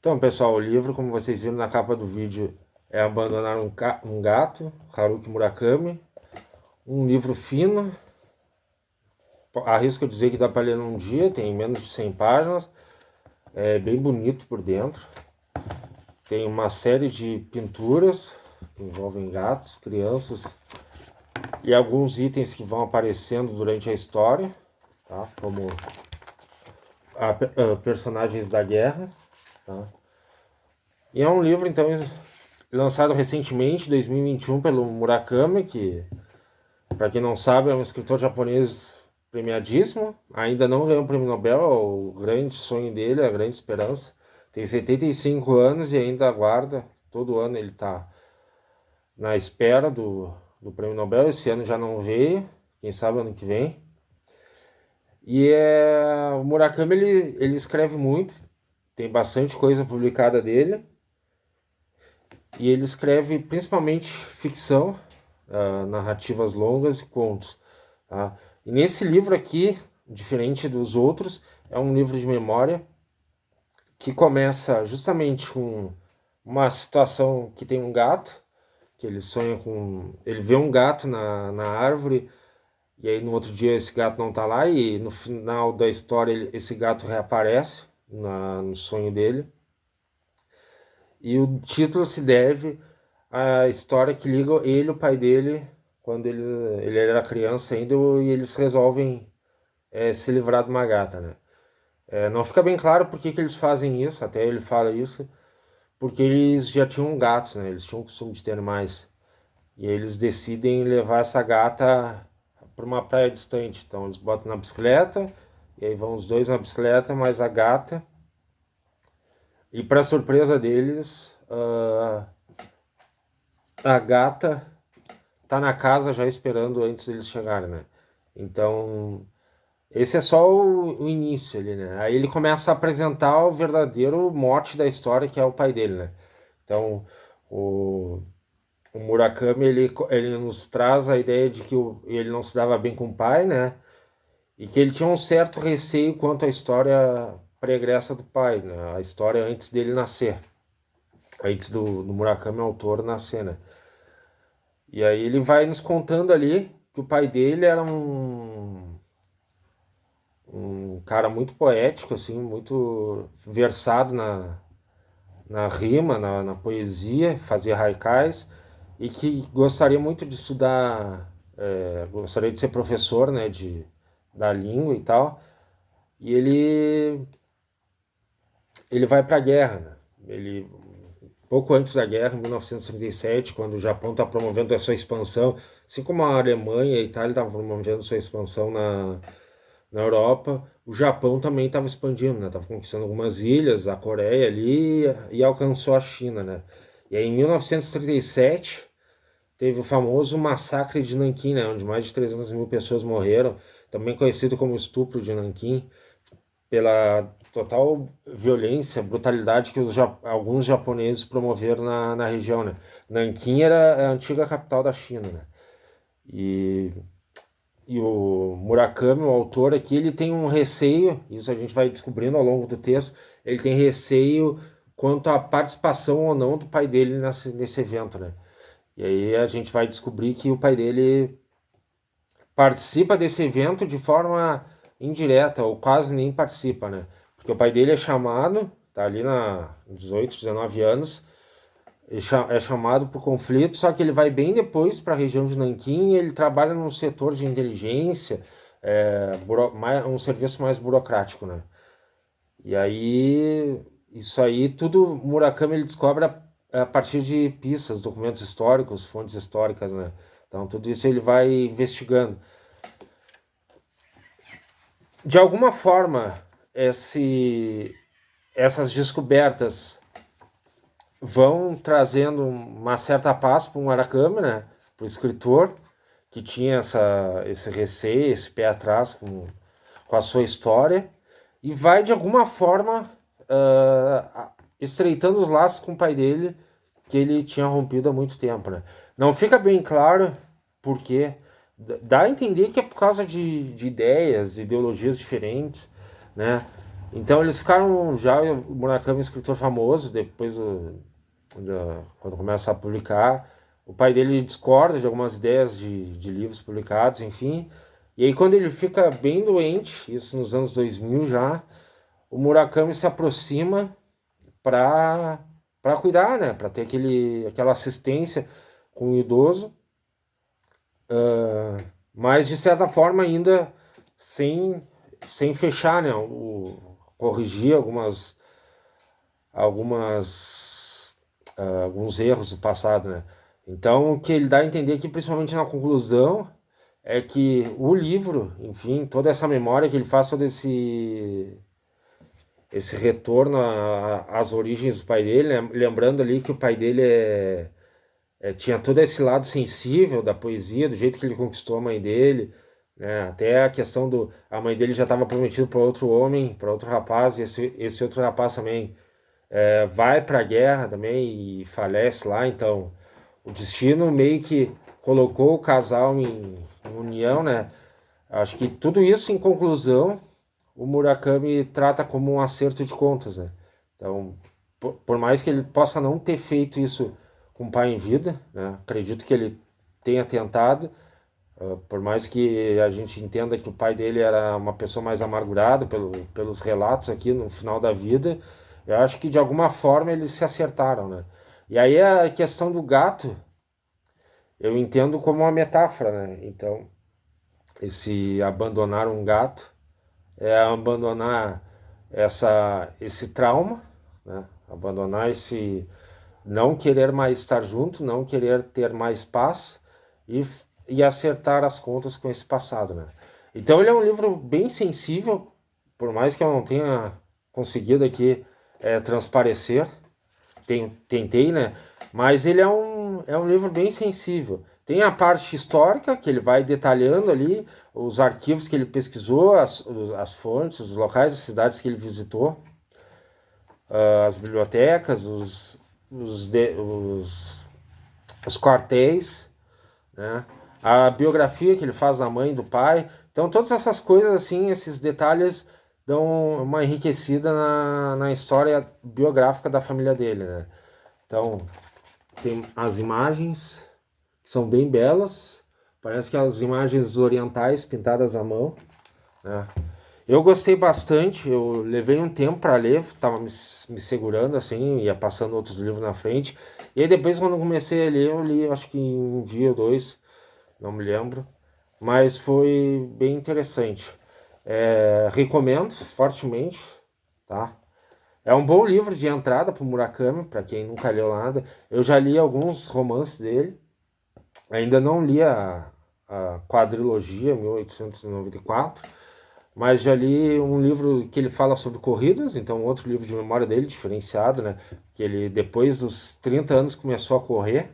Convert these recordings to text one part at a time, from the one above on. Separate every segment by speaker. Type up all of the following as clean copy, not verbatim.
Speaker 1: Então, pessoal, o livro, como vocês viram na capa do vídeo, é Abandonar um Gato, Haruki Murakami. Um livro fino, arrisco dizer que dá para ler num dia, tem menos de 100 páginas, é bem bonito por dentro. Tem uma série de pinturas que envolvem gatos, crianças e alguns itens que vão aparecendo durante a história, tá? Como personagens da guerra. Tá? E é um livro, então, lançado recentemente, 2021, pelo Murakami, que, para quem não sabe, é um escritor japonês premiadíssimo. Ainda não ganhou o prêmio Nobel, é o grande sonho dele, a grande esperança. Tem 75 anos e ainda aguarda. Todo ano ele está na espera do prêmio Nobel. Esse ano já não veio, quem sabe ano que vem. E o Murakami ele escreve muito, tem bastante coisa publicada dele. E ele escreve principalmente ficção, narrativas longas e contos. Tá? E nesse livro aqui, diferente dos outros, é um livro de memória que começa justamente com uma situação que tem um gato, que ele sonha com... Ele vê um gato na árvore, e aí no outro dia esse gato não tá lá, e no final da história esse gato reaparece no sonho dele. E o título se deve à história que liga ele e o pai dele quando ele era criança ainda, e eles resolvem se livrar de uma gata, né? Não fica bem claro por que eles fazem isso, até ele fala isso, porque eles já tinham gatos, né? Eles tinham o costume de ter animais. E eles decidem levar essa gata para uma praia distante. Então eles botam na bicicleta, e aí vão os dois na bicicleta, mais a gata. E para surpresa deles, a gata tá na casa já esperando antes deles chegarem, né? Então, esse é só o início ali, né? Aí ele começa a apresentar o verdadeiro mote da história, que é o pai dele, né? Então, o Murakami, ele nos traz a ideia de que ele não se dava bem com o pai, né? E que ele tinha um certo receio quanto à história pregressa do pai, né? A história antes dele nascer. Antes do Murakami, autor, nascer, né? E aí ele vai nos contando ali que o pai dele era um cara muito poético, assim, muito versado na rima, na poesia, fazia haikais, e que gostaria muito de estudar, gostaria de ser professor, né, da língua e tal. E ele vai para a guerra, né? Pouco antes da guerra, em 1937, quando o Japão está promovendo a sua expansão, assim como a Alemanha e a Itália estavam promovendo sua expansão na Europa, o Japão também estava expandindo, né? Estava conquistando algumas ilhas, a Coreia ali, e alcançou a China, né? E aí, em 1937, teve o famoso massacre de Nanquim, né? Onde mais de 300 mil pessoas morreram, também conhecido como estupro de Nanquim, pela total violência, brutalidade que alguns japoneses promoveram na região, né? Nanquim era a antiga capital da China, né? E o Murakami, o autor aqui, ele tem um receio, isso a gente vai descobrindo ao longo do texto, ele tem receio quanto à participação ou não do pai dele nesse evento, né? E aí a gente vai descobrir que o pai dele participa desse evento de forma indireta, ou quase nem participa, né? Porque o pai dele é chamado, tá ali na 18, 19 anos, é chamado por conflito, só que ele vai bem depois para a região de Nanquim, e ele trabalha num setor de inteligência, um serviço mais burocrático, né? E aí, isso aí, tudo Murakami ele descobre a partir de pistas, documentos históricos, fontes históricas, né? Então, tudo isso ele vai investigando. De alguma forma, essas descobertas vão trazendo uma certa paz para o Murakami, né? Para o escritor, que tinha esse receio, esse pé atrás com a sua história, e vai, de alguma forma, estreitando os laços com o pai dele, que ele tinha rompido há muito tempo, né? Não fica bem claro por quê. Dá a entender que é por causa de ideias, ideologias diferentes, né? Então eles ficaram já, o Murakami é um escritor famoso, depois quando começa a publicar, o pai dele discorda de algumas ideias de livros publicados, enfim. E aí quando ele fica bem doente, isso nos anos 2000 já, o Murakami se aproxima para cuidar, né? Para ter aquela assistência com o idoso, mas de certa forma ainda sem fechar, né? Corrigir alguns erros do passado, né? Então, o que ele dá a entender aqui, principalmente na conclusão, é que o livro, enfim, toda essa memória que ele faz, todo esse retorno às origens do pai dele, né? Lembrando ali que o pai dele tinha todo esse lado sensível da poesia, do jeito que ele conquistou a mãe dele, né? Até a questão a mãe dele já estava prometida para outro homem, para outro rapaz, e esse outro rapaz também vai para a guerra também e falece lá. Então o destino meio que colocou o casal em união, né? Acho que tudo isso, em conclusão, o Murakami trata como um acerto de contas, né? Então, por mais que ele possa não ter feito isso com o pai em vida, né? Acredito que ele tenha tentado, por mais que a gente entenda que o pai dele era uma pessoa mais amargurada pelos relatos aqui no final da vida, eu acho que de alguma forma eles se acertaram, né? E aí a questão do gato, eu entendo como uma metáfora, né? Então, esse abandonar um gato é abandonar esse trauma, né? Abandonar esse não querer mais estar junto, não querer ter mais paz e acertar as contas com esse passado, né? Então ele é um livro bem sensível, por mais que eu não tenha conseguido aqui transparecer, tentei, né? Mas ele é um livro bem sensível. Tem a parte histórica, que ele vai detalhando ali, os arquivos que ele pesquisou, as fontes, os locais, as cidades que ele visitou, as bibliotecas, os quartéis, né? A biografia que ele faz da mãe e do pai. Então, todas essas coisas, assim, esses detalhes dão uma enriquecida na história biográfica da família dele, né? Então, tem as imagens que são bem belas, parece que as imagens orientais pintadas à mão, né? Eu gostei bastante, eu levei um tempo para ler, estava me segurando assim, ia passando outros livros na frente, e aí depois quando eu comecei a ler, eu li acho que em um dia ou dois, não me lembro, mas foi bem interessante. Recomendo fortemente, tá? É um bom livro de entrada para o Murakami, para quem nunca leu nada. Eu já li alguns romances dele, ainda não li a quadrilogia 1894, mas já li um livro que ele fala sobre corridas, então outro livro de memória dele, diferenciado, né? Que ele, depois dos 30 anos, começou a correr,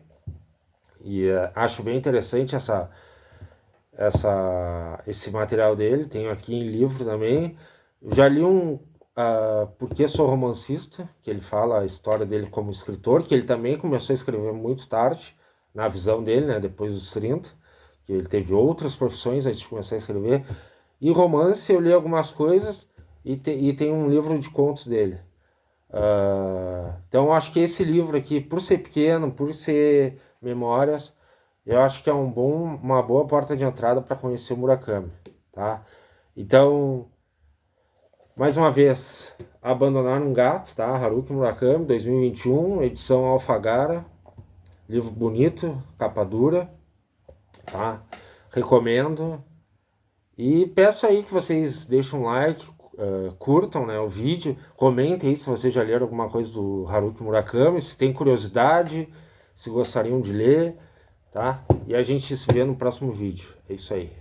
Speaker 1: e acho bem interessante esse material dele, tenho aqui em livro também. Já li Porque Sou Romancista, que ele fala a história dele como escritor, que ele também começou a escrever muito tarde, na visão dele, né, depois dos 30, que ele teve outras profissões antes de começar a escrever. E romance eu li algumas coisas e tem um livro de contos dele. Então eu acho que esse livro aqui, por ser pequeno, por ser memórias, eu acho que é uma boa porta de entrada para conhecer o Murakami, tá? Então, mais uma vez, Abandonar um Gato, tá? Haruki Murakami, 2021, edição Alfagara, livro bonito, capa dura, tá? Recomendo. E peço aí que vocês deixem um like, curtam, né, o vídeo, comentem aí se vocês já leram alguma coisa do Haruki Murakami, se tem curiosidade, se gostariam de ler, tá? E a gente se vê no próximo vídeo. É isso aí.